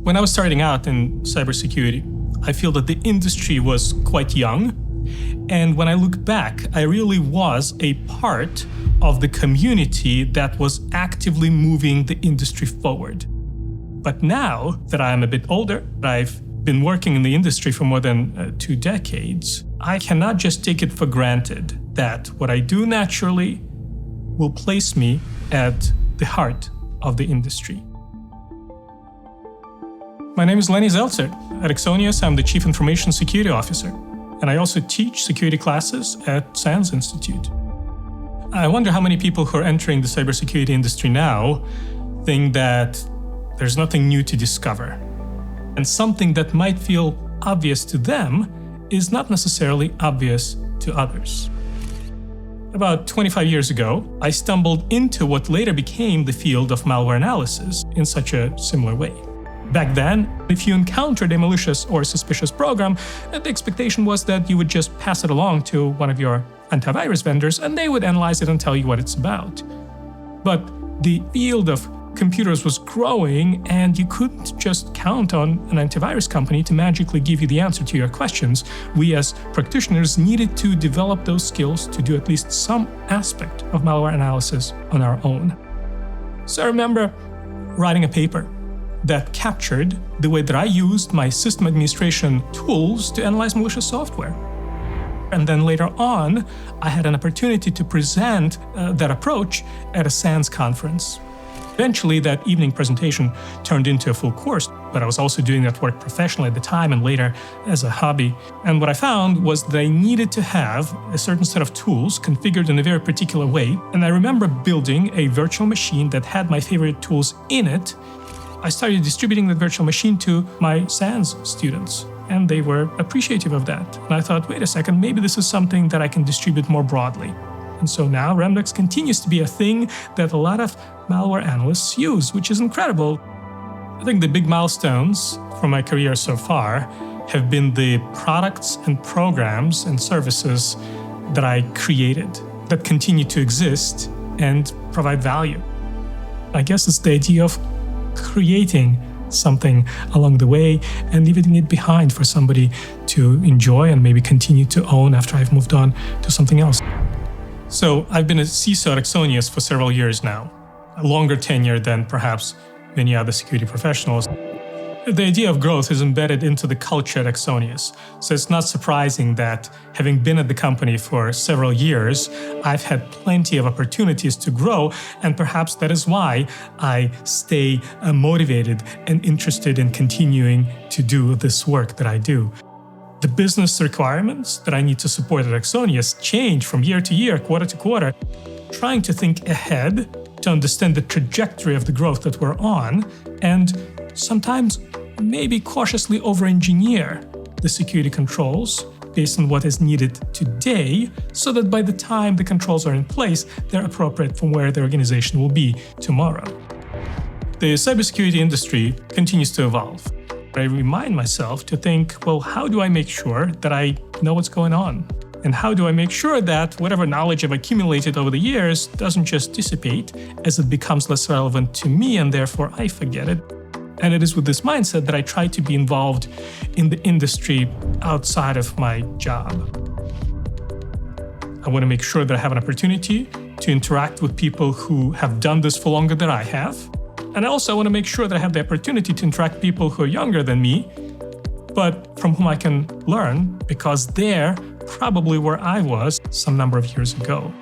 When I was starting out in cybersecurity, I feel that the industry was quite young. And when I look back, I really was a part of the community that was actively moving the industry forward. But now that I am a bit older, I've been working in the industry for more than 2 decades, I cannot just take it for granted that what I do naturally will place me at the heart of the industry. My name is Lenny Zeltser. At Axonius, I'm the Chief Information Security Officer, and I also teach security classes at SANS Institute. I wonder how many people who are entering the cybersecurity industry now think that there's nothing new to discover. And something that might feel obvious to them is not necessarily obvious to others. About 25 years ago, I stumbled into what later became the field of malware analysis in such a similar way. Back then, if you encountered a malicious or suspicious program, the expectation was that you would just pass it along to one of your antivirus vendors and they would analyze it and tell you what it's about. But the field of computers was growing and you couldn't just count on an antivirus company to magically give you the answer to your questions. We as practitioners needed to develop those skills to do at least some aspect of malware analysis on our own. So I remember writing a paper that captured the way that I used my system administration tools to analyze malicious software. And then later on, I had an opportunity to present that approach at a SANS conference. Eventually, that evening presentation turned into a full course, but I was also doing that work professionally at the time and later as a hobby. And what I found was that I needed to have a certain set of tools configured in a very particular way. And I remember building a virtual machine that had my favorite tools in it. I started distributing that virtual machine to my SANS students, and they were appreciative of that. And I thought, wait a second, maybe this is something that I can distribute more broadly. And so now Remdex continues to be a thing that a lot of malware analysts use, which is incredible. I think the big milestones from my career so far have been the products and programs and services that I created that continue to exist and provide value. I guess it's the idea of creating something along the way and leaving it behind for somebody to enjoy and maybe continue to own after I've moved on to something else. So I've been a CISO at Axonius for several years now, a longer tenure than perhaps many other security professionals. The idea of growth is embedded into the culture at Axonius, so it's not surprising that having been at the company for several years, I've had plenty of opportunities to grow, and perhaps that is why I stay motivated and interested in continuing to do this work that I do. The business requirements that I need to support at Axonius change from year to year, quarter to quarter. Trying to think ahead to understand the trajectory of the growth that we're on, and sometimes maybe cautiously over-engineer the security controls based on what is needed today, so that by the time the controls are in place, they're appropriate for where the organization will be tomorrow. The cybersecurity industry continues to evolve. I remind myself to think, well, how do I make sure that I know what's going on? And how do I make sure that whatever knowledge I've accumulated over the years doesn't just dissipate as it becomes less relevant to me and therefore I forget it? And it is with this mindset that I try to be involved in the industry outside of my job. I want to make sure that I have an opportunity to interact with people who have done this for longer than I have. And I also want to make sure that I have the opportunity to interact with people who are younger than me, but from whom I can learn because they're probably where I was some number of years ago.